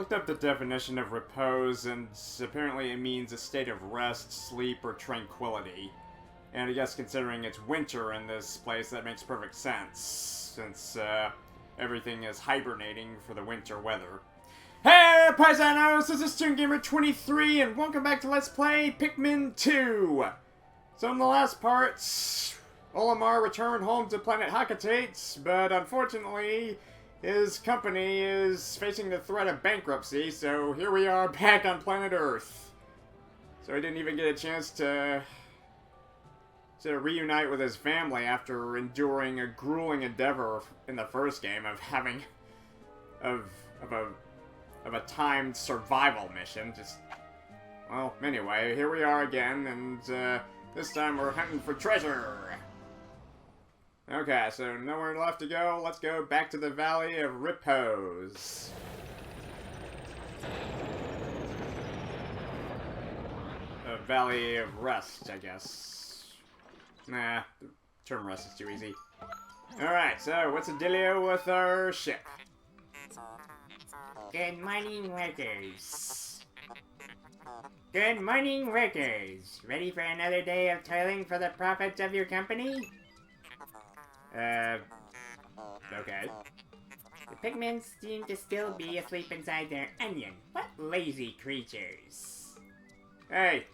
looked up the definition of repose, and apparently it means a state of rest, sleep, or tranquility. And I guess considering it's winter in this place, that makes perfect sense, since everything is hibernating for the winter weather. Hey, Paisanos! This is StoneGamer23, and welcome back to Let's Play Pikmin 2! So in the last part, Olimar returned home to planet Hocotate, but unfortunately, his company is facing the threat of bankruptcy, so here we are back on planet Earth. So he didn't even get a chance to reunite with his family after enduring a grueling endeavor in the first game of having of a timed survival mission. Well, anyway, here we are again, and this time we're hunting for treasure. Okay, so nowhere left to go. Let's go back to the Valley of Repose. A Valley of Rest, I guess. Nah, the term rest is too easy. Alright, so what's the dealio with our ship? Good morning, workers. Good morning, workers. Ready for another day of toiling for the profits of your company? Okay. The Pikmin seem to still be asleep inside their onion. What lazy creatures. Hey,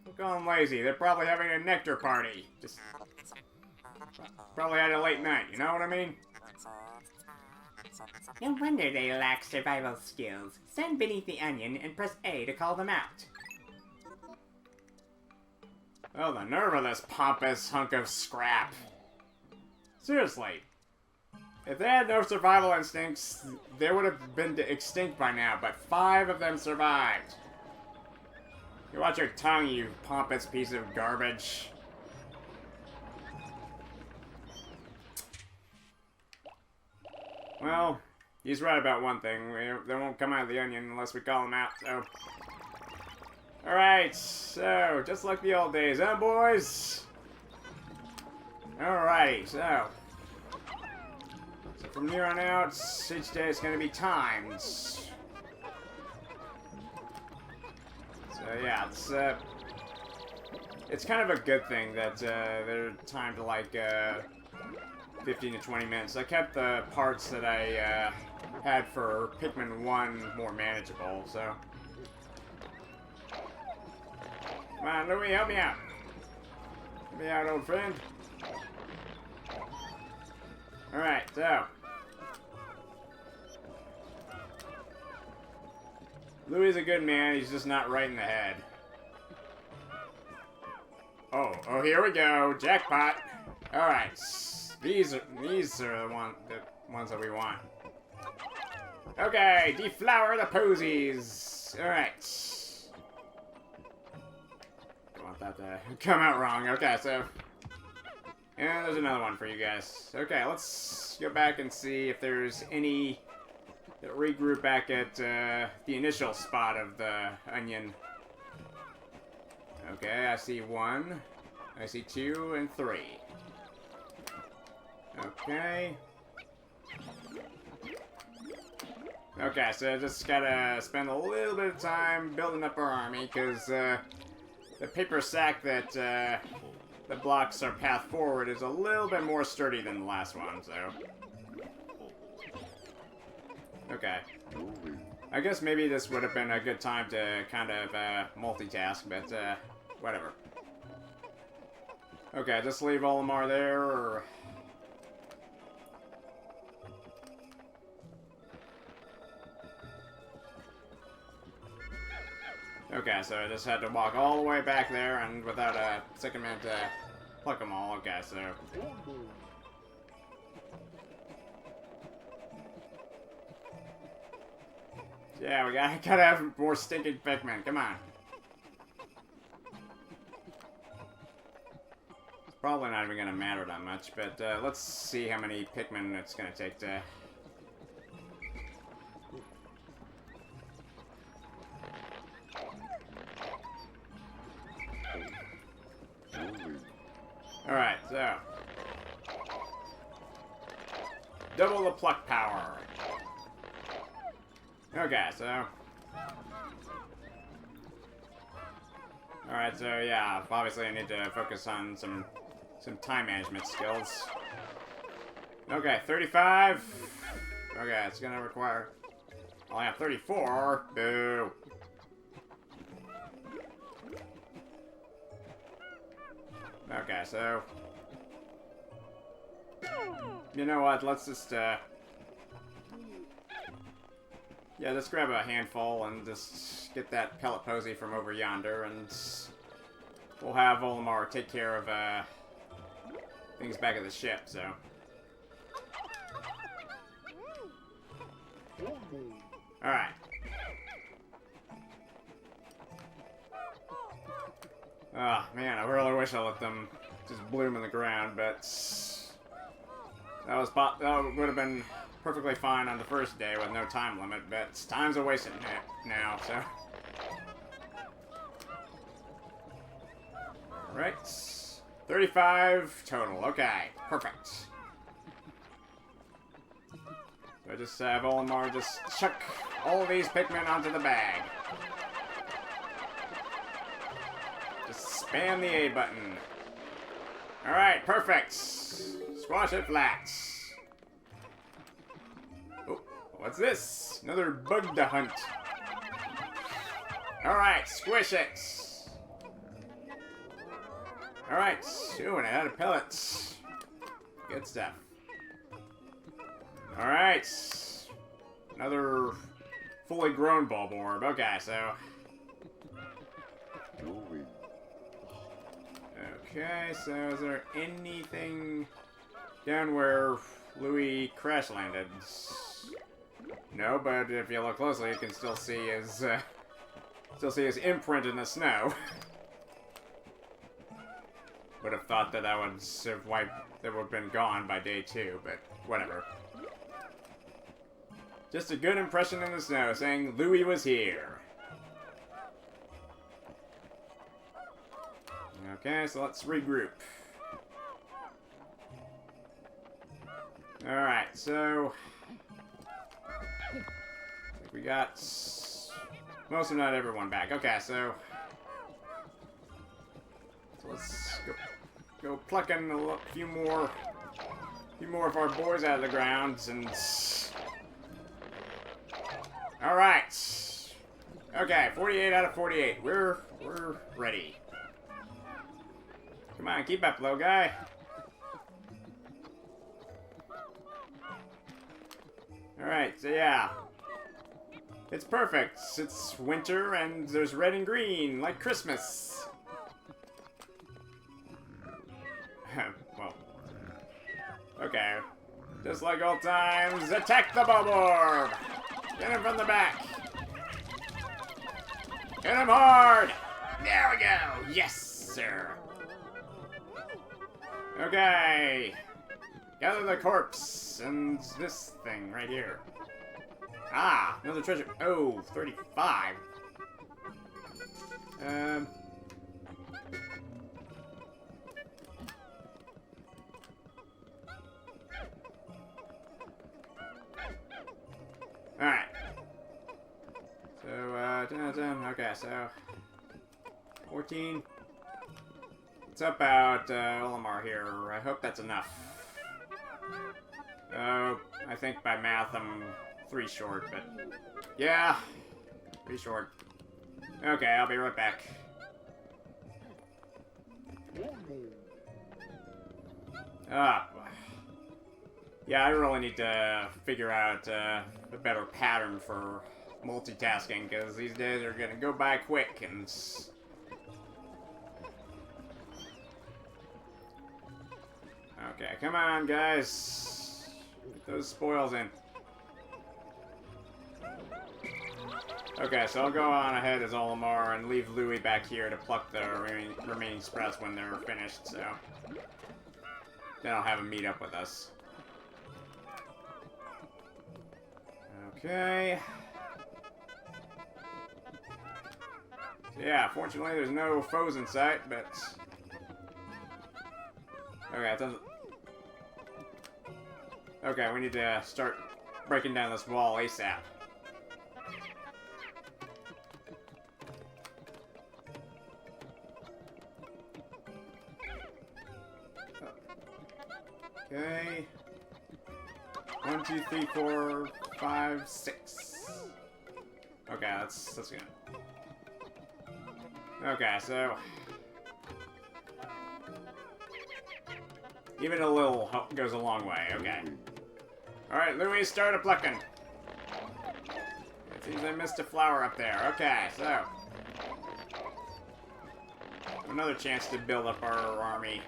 don't call them lazy. They're probably having a nectar party. Just probably had a late night, you know what I mean? No wonder they lack survival skills. Stand beneath the onion and press A to call them out. Oh, the nerve of this pompous hunk of scrap. Seriously. If they had no survival instincts, they would have been extinct by now, but 5 of them survived. You watch your tongue, you pompous piece of garbage. Well, he's right about one thing. They won't come out of the onion unless we call them out, so... Alright, so, just like the old days, huh, boys? Alrighty, so from here on out, each day is going to be timed. So yeah, it's kind of a good thing that they're timed to like 15 to 20 minutes. I kept the parts that I had for Pikmin 1 more manageable, so. Come on, Louie, help me out. Help me out, old friend. Alright, so. Louie's a good man, he's just not right in the head. Oh, here we go. Jackpot. Alright. These are the ones that we want. Okay, deflower the posies. Alright. Don't want that to come out wrong. Okay, so. And there's another one for you guys. Okay, let's go back and see if there's any that regroup back at the initial spot of the onion. Okay, I see 1. I see 2 and 3. Okay. Okay, so I just gotta spend a little bit of time building up our army, because the paper sack that blocks our path forward is a little bit more sturdy than the last one, so. Okay. I guess maybe this would have been a good time to kind of multitask, but whatever. Okay, just leave Olimar there, or... Okay, so I just had to walk all the way back there, and without a second minute to pluck them all. Okay, so... Yeah, we gotta have more stinking Pikmin. Come on. It's probably not even gonna matter that much, but let's see how many Pikmin it's gonna take to... Alright, so... Double the pluck power. Okay, so... Alright, so yeah, obviously I need to focus on some time management skills. Okay, 35. Okay, it's gonna require... I only have 34. Boo. Okay, so... You know what, let's just, yeah, let's grab a handful and just get that pellet posy from over yonder, and we'll have Olimar take care of, things back at the ship, so... Alright. Oh, man, I really wish I let them just bloom in the ground, but... That would have been perfectly fine on the first day with no time limit, but time's a wasted now, so... Right. 35 total. Okay, perfect. So I just have Olimar just chuck all of these Pikmin onto the bag. Just spam the A button. Alright, perfect. Squash it flat. Oh, what's this? Another bug to hunt. Alright, squish it. Alright, ooh, and I had a pellet. Good stuff. Alright. Another fully grown Bulborb. Okay, so... Okay, so is there anything down where Louie crash landed? No, but if you look closely, you can still see his imprint in the snow. Would have thought that would have been gone by day 2, but whatever. Just a good impression in the snow, saying Louie was here. Okay, so let's regroup. Alright, so... I think we got... most if not everyone back. Okay, so let's go plucking a few more of our boys out of the ground, and... Alright! Okay, 48 out of 48. We're ready. Come on, keep up, little guy. Alright, so yeah. It's perfect. It's winter and there's red and green, like Christmas. Well. Okay. Just like old times, attack the Bulborb! Get him from the back! Hit him hard! There we go! Yes, sir! Okay! Gather the corpse and this thing right here. Ah, another treasure. Oh, 35. Alright. So, okay, so 14. It's about Olimar here. I hope that's enough. I think by math I'm 3 short, but yeah, 3 short. Okay, I'll be right back. Yeah, I really need to figure out a better pattern for multitasking, because these days are gonna go by quick, and okay, come on, guys. Get those spoils in. Okay, so I'll go on ahead as Olimar and leave Louie back here to pluck the remaining sprouts when they're finished, so then I'll have him meet up with us. Okay. So yeah, fortunately there's no foes in sight, but... Okay, it doesn't... Okay, we need to start breaking down this wall ASAP. Okay. 1, 2, 3, 4, 5, 6. Okay, that's good. Okay, so even a little help goes a long way. Okay. All right, Louie, start a plucking. It seems I missed a flower up there. Okay, so another chance to build up our army.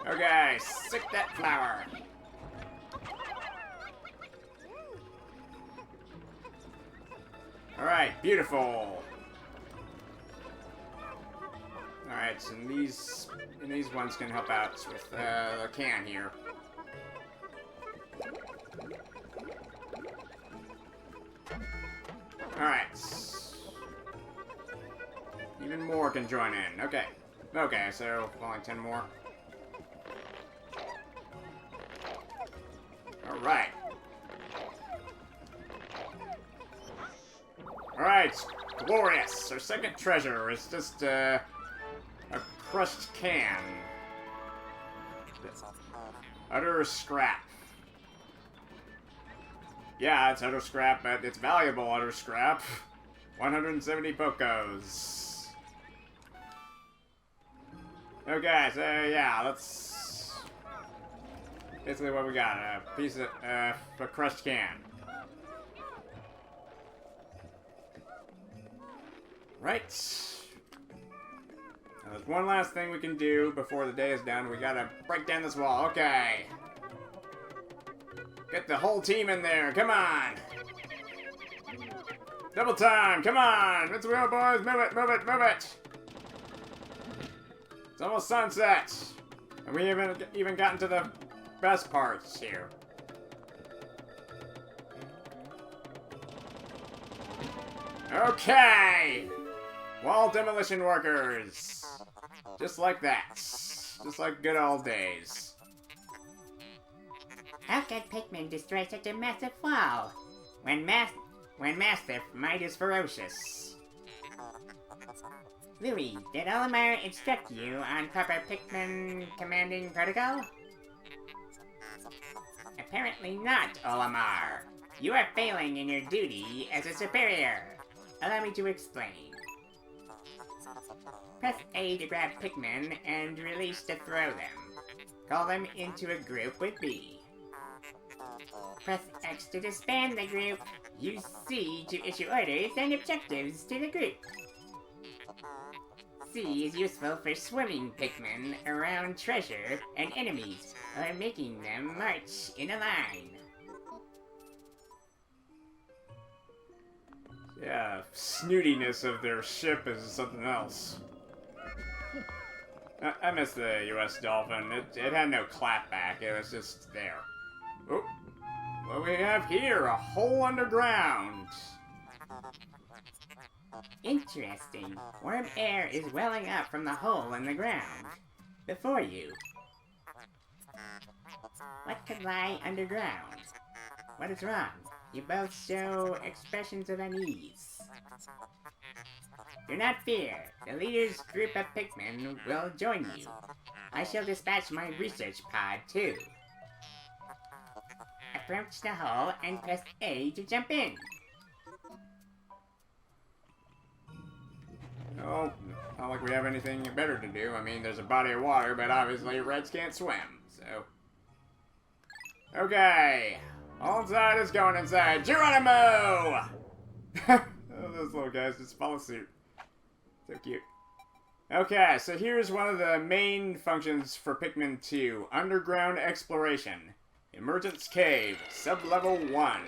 Okay, sick that flower. Alright, beautiful. Alright, so these ones can help out with the can here. Alright. Even more can join in. Okay. Okay, so only 10 more. Alright. Alright, glorious! Our second treasure is just, a crushed can. Utter scrap. Yeah, it's utter scrap, but it's valuable utter scrap. 170 Pokos. Okay, so yeah, let's... basically what we got, a piece of, a crushed can. Right. Now there's one last thing we can do before the day is done. We gotta break down this wall. Okay. Get the whole team in there. Come on. Double time. Come on. Let's go, boys. Move it, move it, move it. It's almost sunset. And we haven't even gotten to the best parts here. Okay. Wall demolition workers. Just like that. Just like good old days. How could Pikmin destroy such a massive wall? When massive, might is ferocious. Louie, did Olimar instruct you on proper Pikmin commanding protocol? Apparently not, Olimar. You are failing in your duty as a superior. Allow me to explain. Press A to grab Pikmin and release to throw them. Call them into a group with B. Press X to disband the group. Use C to issue orders and objectives to the group. C is useful for swimming Pikmin around treasure and enemies, or making them march in a line. Yeah, snootiness of their ship is something else. I miss the U.S. Dolphin. It had no clapback. It was just there. Oh, what we have here? A hole underground. Interesting. Warm air is welling up from the hole in the ground. Before you. What could lie underground? What is wrong? You both show expressions of unease. Do not fear. The leader's group of Pikmin will join you. I shall dispatch my research pod, too. Approach the hole and press A to jump in. Oh, not like we have anything better to do. I mean, there's a body of water, but obviously Reds can't swim, so... Okay. All inside is going inside. Geronimo! Oh, those little guys just follow suit. So cute. Okay, so here's one of the main functions for Pikmin 2. Underground exploration. Emergence Cave, sub-level 1.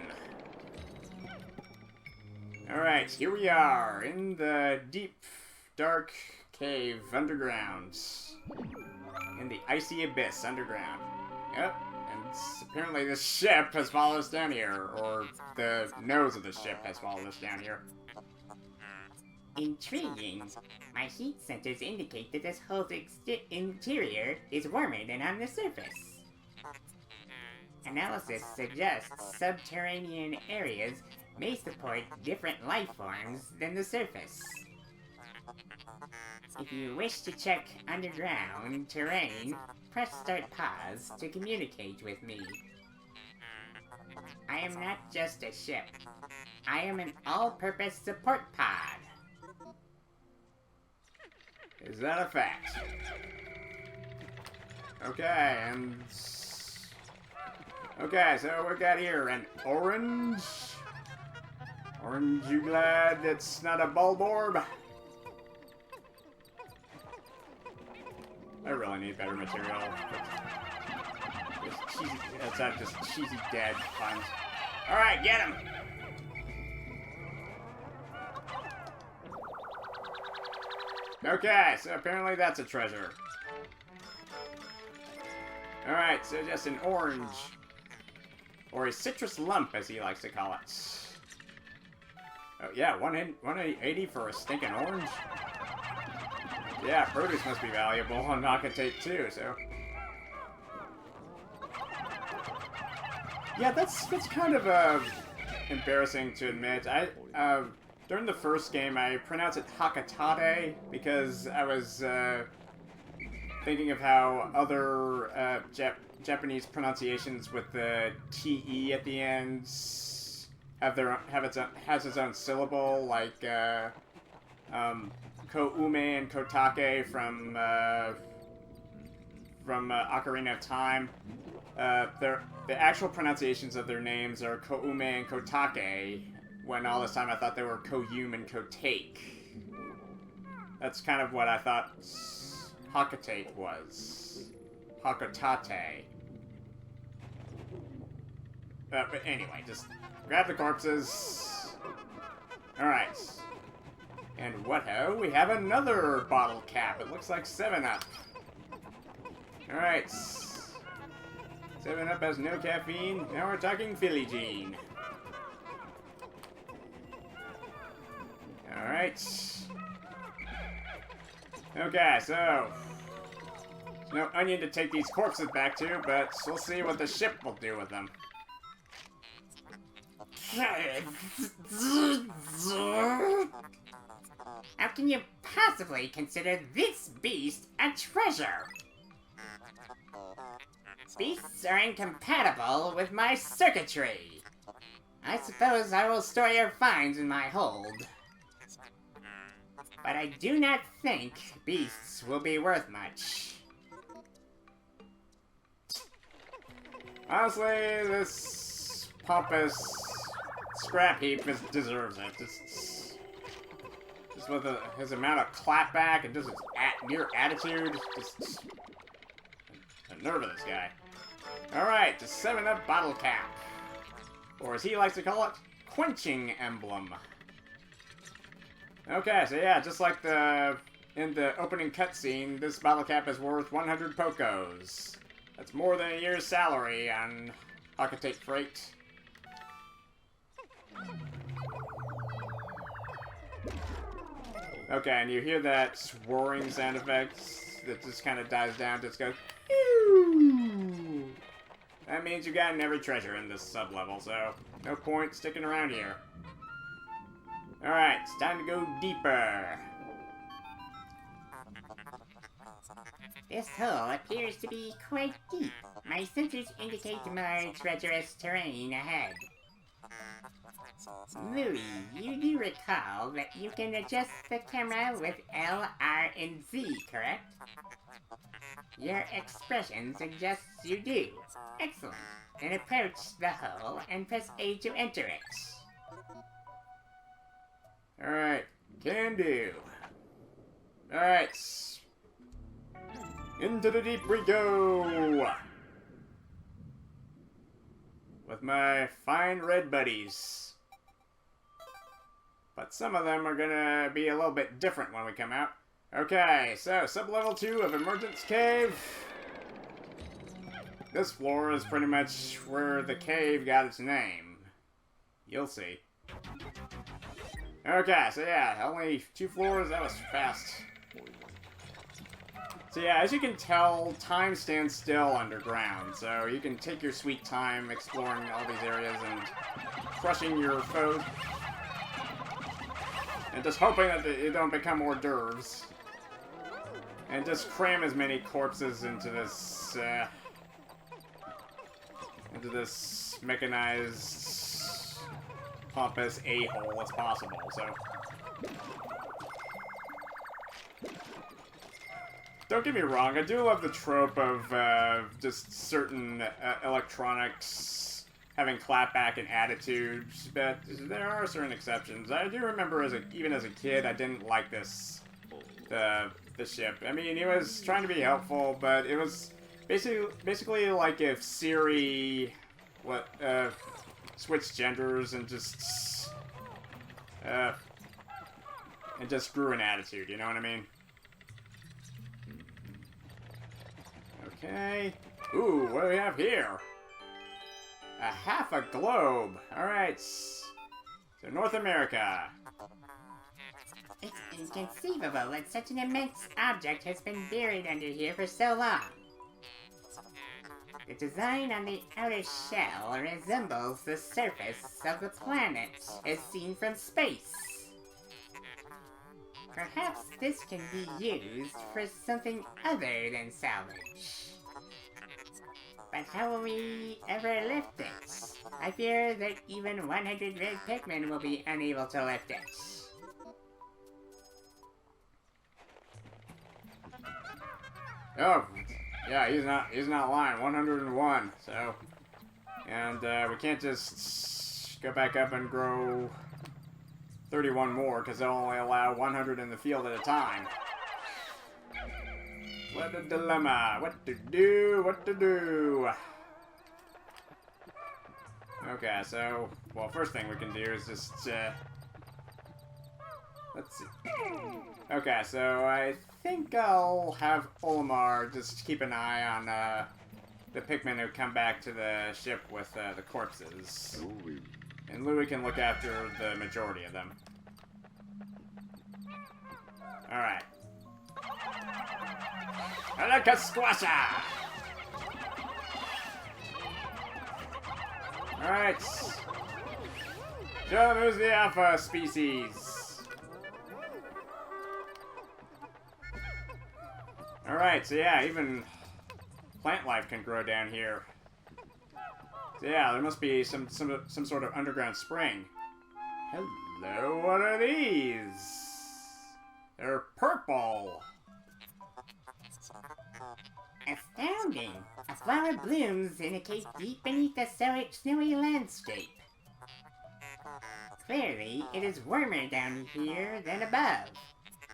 Alright, here we are, in the deep, dark cave underground. In the icy abyss underground. Yep, and apparently this ship has followed us down here, or the nose of the ship has followed us down here. Intriguing. My heat sensors indicate that this hole's interior is warmer than on the surface. Analysis suggests subterranean areas may support different life forms than the surface. If you wish to check underground terrain, press start pause to communicate with me. I am not just a ship. I am an all-purpose support pod. Is that a fact? Okay, and... Okay, so we got here an orange. Orange, you glad it's not a Bulborb? I really need better material. Just cheesy, that's not just cheesy dead puns. Alright, get him! Okay, so apparently that's a treasure. Alright, so just an orange. Or a citrus lump, as he likes to call it. Oh yeah, 180 for a stinking orange? Yeah, produce must be valuable on Hocotate too, so... Yeah, that's kind of embarrassing to admit. During the first game, I pronounced it Hocotate because I was thinking of how other Japanese pronunciations with the TE at the end has its own syllable, like Ko-ume and Kotake from Ocarina of Time. The actual pronunciations of their names are Ko-ume and Kotake, when all this time I thought they were Ko-yume and Kotake. That's kind of what I thought Hocotate was. Hocotate. But anyway, just grab the corpses. Alright. And what-ho, we have another bottle cap. It looks like 7-Up. Alright. 7-Up has no caffeine. Now we're talking Philly Jean. Alright. Okay, so... there's no onion to take these corpses back to, but we'll see what the ship will do with them. How can you possibly consider this beast a treasure? Beasts are incompatible with my circuitry. I suppose I will store your finds in my hold. But I do not think beasts will be worth much. Honestly, this pompous scrap heap deserves it. Just with his amount of clapback and just his mere attitude, just the nerve of this guy. Alright, the 7-Up bottle cap. Or as he likes to call it, quenching emblem. Okay, so yeah, just like in the opening cutscene, this bottle cap is worth 100 Pokos. That's more than a year's salary on Hocotate Freight. Okay, and you hear that whirring sound effect that just kind of dies down, just goes... Ew. That means you gotten every treasure in this sub-level, so no point sticking around here. Alright, it's time to go deeper. This hole appears to be quite deep. My sensors indicate more treacherous terrain ahead. Louie, you do recall that you can adjust the camera with L, R, and Z, correct? Your expression suggests you do. Excellent. Then approach the hole and press A to enter it. Alright, can do. Alright. Into the deep we go! With my fine red buddies. But some of them are gonna be a little bit different when we come out. Okay, so sub-level 2 of Emergence Cave. This floor is pretty much where the cave got its name. You'll see. Okay, so yeah, only 2 floors, that was fast. So yeah, as you can tell, time stands still underground, so you can take your sweet time exploring all these areas and crushing your foes. And just hoping that they don't become hors d'oeuvres. And just cram as many corpses into this mechanized, pompous a-hole as possible, so... Don't get me wrong, I do love the trope of just certain electronics having clapback and attitudes, but there are certain exceptions. I do remember, even as a kid, I didn't like the ship. I mean, he was trying to be helpful, but it was basically like if Siri switched genders and just grew an attitude, you know what I mean? Okay. Ooh, what do we have here? A half a globe. Alright. So North America. It's inconceivable that such an immense object has been buried under here for so long. The design on the outer shell resembles the surface of the planet as seen from space. Perhaps this can be used for something other than salvage. But how will we ever lift it? I fear that even 100 Red Pikmin will be unable to lift it. Oh, yeah, he's not lying. 101. So, and we can't just go back up and grow 31 more because they'll only allow 100 in the field at a time. What a dilemma. What to do? What to do? Okay, so, well, first thing we can do is just, let's see. Okay, so I think I'll have Olimar just keep an eye on, the Pikmin who come back to the ship with, the corpses. And Louie can look after the majority of them. Alright. Alaka Squasha! Alright. Show them who's the alpha species. Alright, so yeah, even plant life can grow down here. So yeah, there must be some sort of underground spring. Hello, what are these? They're purple. Astounding! A flower blooms in a cave deep beneath the snowy landscape. Clearly, it is warmer down here than above.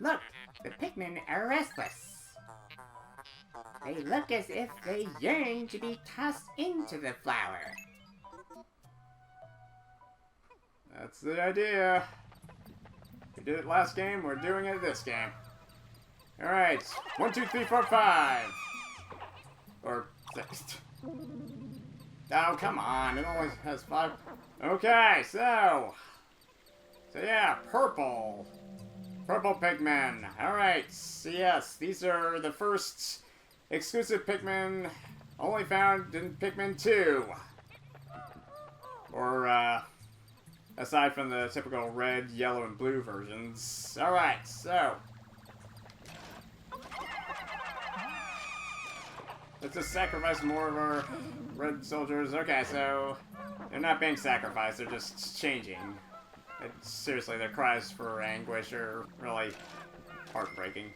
Look, the Pikmin are restless. They look as if they yearn to be tossed into the flower. That's the idea. We did it last game, we're doing it this game. Alright, 1, 2, 3, 4, 5. Or 6. Oh, come on, it only has 5. Okay, so yeah, purple. Purple Pikmin. Alright, so yes, these are the first exclusive Pikmin only found in Pikmin 2. Or, aside from the typical red, yellow, and blue versions. Alright, so let's just sacrifice more of our red soldiers. Okay, so they're not being sacrificed, they're just changing. Seriously, their cries for anguish are really heartbreaking.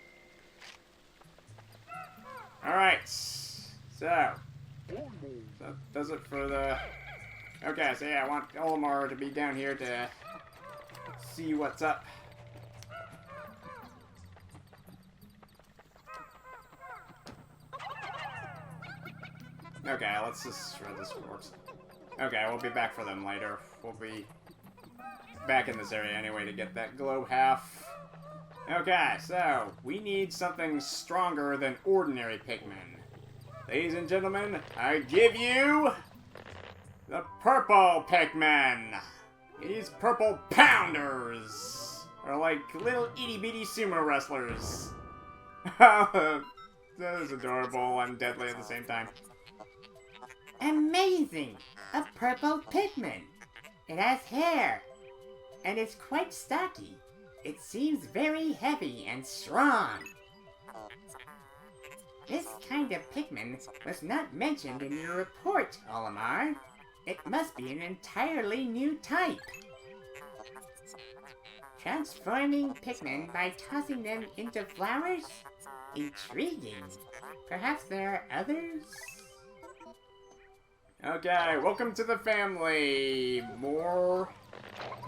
Alright, so that does it for the... Okay, so yeah, I want Olimar to be down here to see what's up. Okay, let's just shred this corpse. Okay, we'll be back for them later. We'll be back in this area anyway to get that globe half. Okay, so we need something stronger than ordinary Pikmin. Ladies and gentlemen, I give you the purple Pikmin. These purple pounders are like little itty-bitty sumo wrestlers. That is adorable and deadly at the same time. Amazing! A purple Pikmin! It has hair, and it's quite stocky. It seems very heavy and strong. This kind of Pikmin was not mentioned in your report, Olimar. It must be an entirely new type. Transforming Pikmin by tossing them into flowers? Intriguing. Perhaps there are others? Okay, welcome to the family. More.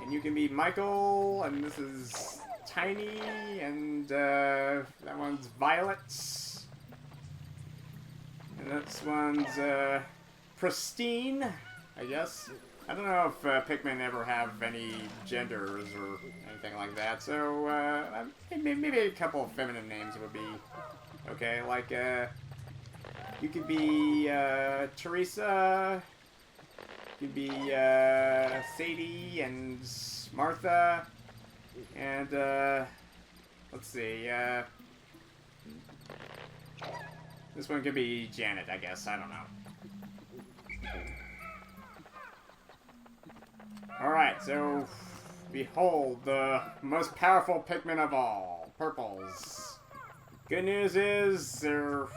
And you can be Michael, and this is Tiny, and that one's Violet. And this one's Pristine, I guess. I don't know if Pikmin ever have any genders or anything like that, so maybe a couple of feminine names would be okay. Like, you could be Teresa, you could be Sadie and Martha, and let's see, this one could be Janet, I guess. I don't know. Alright, so behold the most powerful Pikmin of all, purples. Good news is they're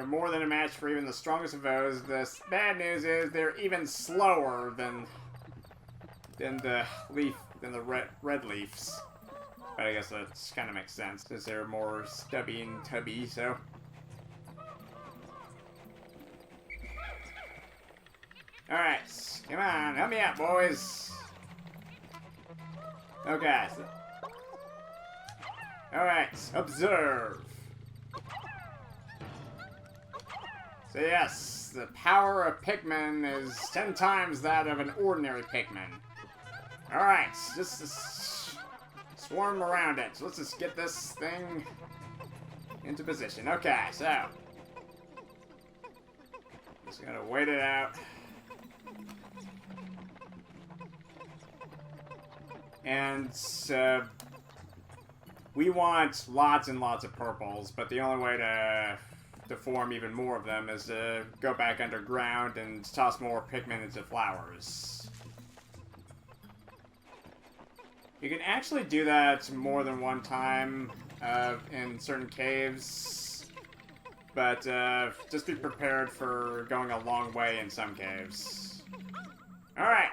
more than a match for even the strongest of those. The bad news is they're even slower than the red leaves. But I guess that kind of makes sense since they're more stubby and tubby. So. Alright, come on, help me out, boys. Okay. Alright, observe. So yes, the power of Pikmin is 10 times that of an ordinary Pikmin. Alright, just swarm around it. So let's just get this thing into position. Okay, so. Just gotta wait it out. And we want lots and lots of purples, but the only way to form even more of them is to go back underground and toss more Pikmin into flowers. You can actually do that more than one time in certain caves, but just be prepared for going a long way in some caves. Alright.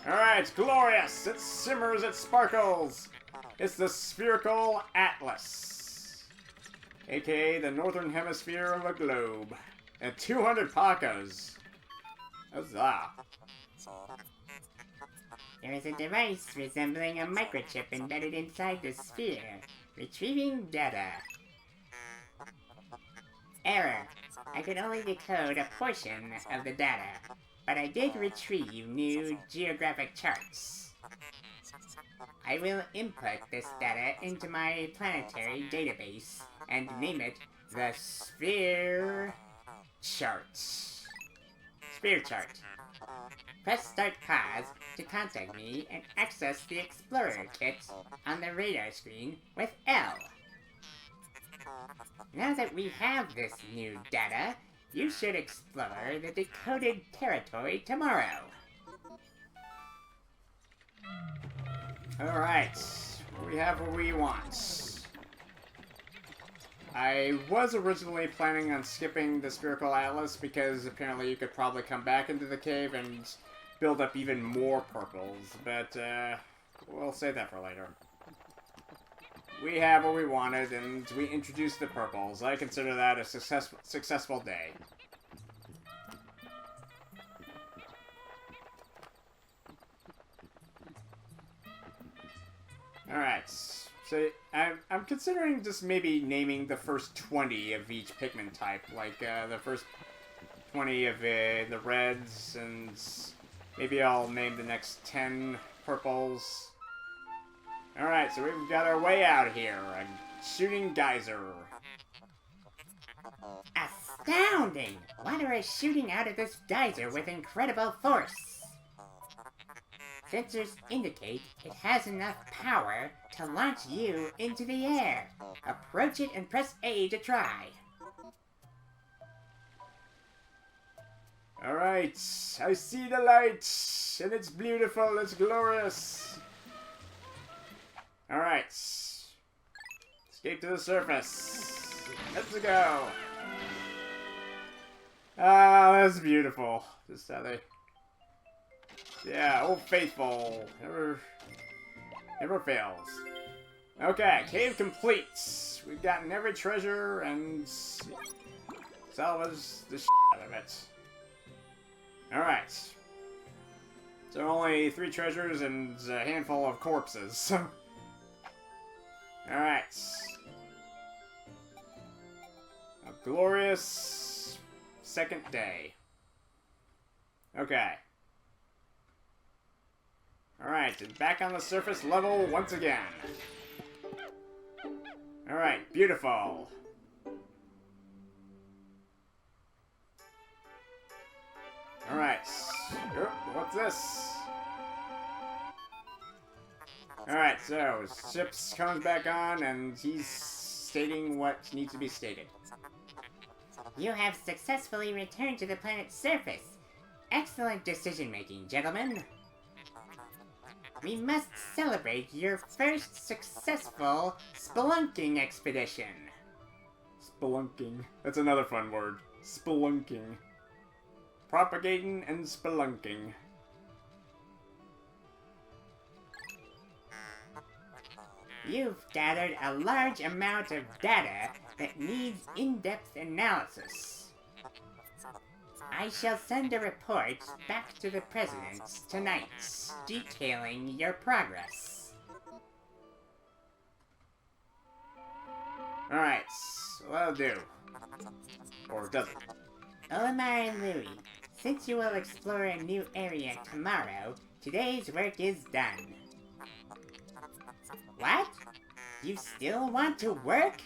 Alright, glorious! It simmers, it sparkles! It's the Spherical Atlas, aka the northern hemisphere of a globe. And 200 Pokos! Huzzah! There is a device resembling a microchip embedded inside the sphere, retrieving data. Error. I could only decode a portion of the data, but I did retrieve new geographic charts. I will input this data into my planetary database and name it the Sphere Chart. Sphere Chart. Press Start Pause to contact me and access the Explorer kit on the radar screen with L. Now that we have this new data, you should explore the decoded territory tomorrow. Alright, we have what we want. I was originally planning on skipping the Spherical Atlas because apparently you could probably come back into the cave and build up even more purples, but we'll save that for later. We have what we wanted, and we introduced the purples. I consider that a successful day. Alright, so I'm considering just maybe naming the first 20 of each Pikmin type, like the first 20 of the reds, and maybe I'll name the next 10 purples. Alright, so we've got our way out here. A shooting geyser. Astounding! Water is shooting out of this geyser with incredible force. Sensors indicate it has enough power to launch you into the air. Approach it and press A to try. Alright, I see the light. and it's beautiful, it's glorious. Alright. Escape to the surface. Let's go. Ah, that's beautiful. Just how they... Yeah, Old Faithful. Never fails. Okay, cave complete. We've gotten every treasure and salvaged the shit out of it. Alright. So only 3 treasures and a handful of corpses. Alright. A glorious second day. Okay. Alright, and back on the surface level once again. Alright, beautiful. Alright. What's this? Alright, so Ships comes back on and he's stating what needs to be stated. You have successfully returned to the planet's surface. Excellent decision-making, gentlemen. We must celebrate your first successful spelunking expedition. Spelunking. That's another fun word. Spelunking. Propagating and spelunking. You've gathered a large amount of data that needs in-depth analysis. I shall send a report back to the President tonight, detailing your progress. Alright, well, that'll do. Or does it? Olimar and Louie, since you will explore a new area tomorrow, today's work is done. What? You still want to work?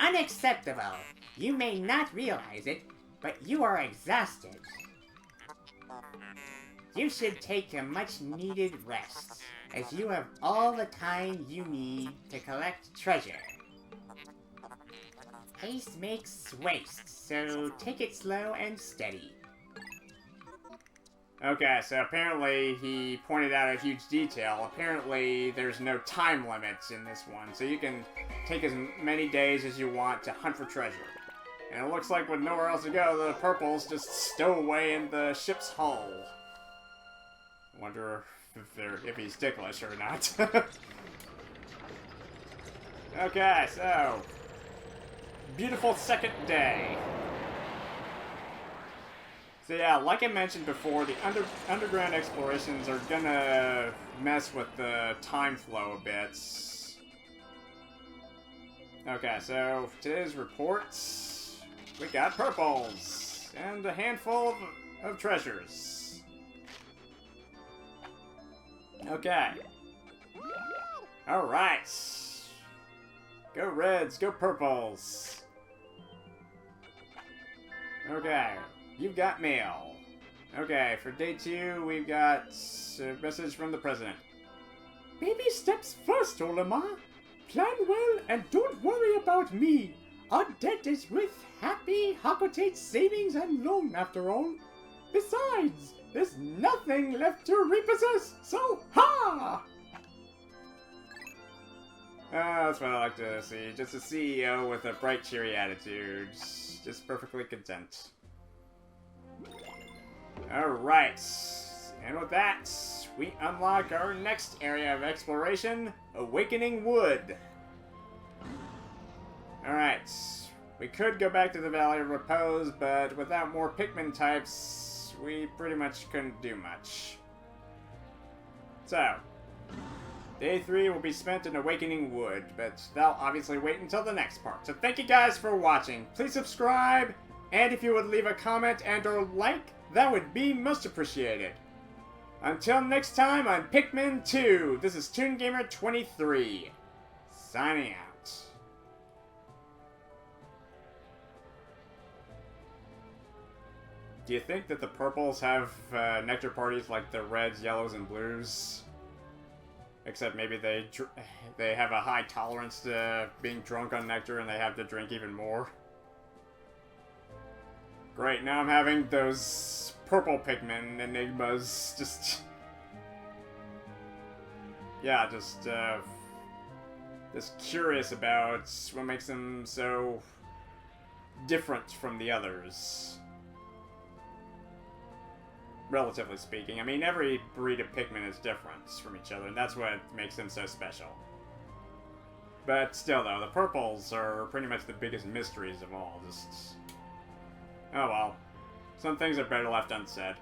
Unacceptable! You may not realize it, but you are exhausted. You should take a much-needed rest, as you have all the time you need to collect treasure. Haste makes waste, so take it slow and steady. Okay, so apparently he pointed out a huge detail. Apparently there's no time limits in this one, so you can take as many days as you want to hunt for treasure. And it looks like with nowhere else to go, the purples just stow away in the ship's hull. I wonder if he's ticklish or not. Okay, so... beautiful second day. So yeah, like I mentioned before, the underground explorations are gonna mess with the time flow a bit. Okay, so today's reports, we got purples and a handful of treasures. Okay. Alright. Go reds, go purples. Okay. You've got mail. Okay, for day 2, we've got a message from the President. Baby steps first, Olimar. Plan well and don't worry about me. Our debt is with happy Hocotate Savings and Loan, after all. Besides, there's nothing left to repossess, so ha! That's what I like to see. Just a CEO with a bright, cheery attitude. Just perfectly content. Alright, and with that, we unlock our next area of exploration, Awakening Wood. Alright, we could go back to the Valley of Repose, but without more Pikmin types, we pretty much couldn't do much. So, day 3 will be spent in Awakening Wood, but that'll obviously wait until the next part. So thank you guys for watching. Please subscribe, and if you would leave a comment and or like, that would be most appreciated. Until next time on Pikmin 2, this is ToonGamer23, signing out. Do you think that the purples have nectar parties like the reds, yellows, and blues? Except maybe they have a high tolerance to being drunk on nectar and they have to drink even more. Great, now I'm having those purple Pikmin enigmas just yeah, just curious about what makes them so different from the others. Relatively speaking. I mean, every breed of Pikmin is different from each other, and that's what makes them so special. But still, though, the purples are pretty much the biggest mysteries of all. Just... oh well. Some things are better left unsaid.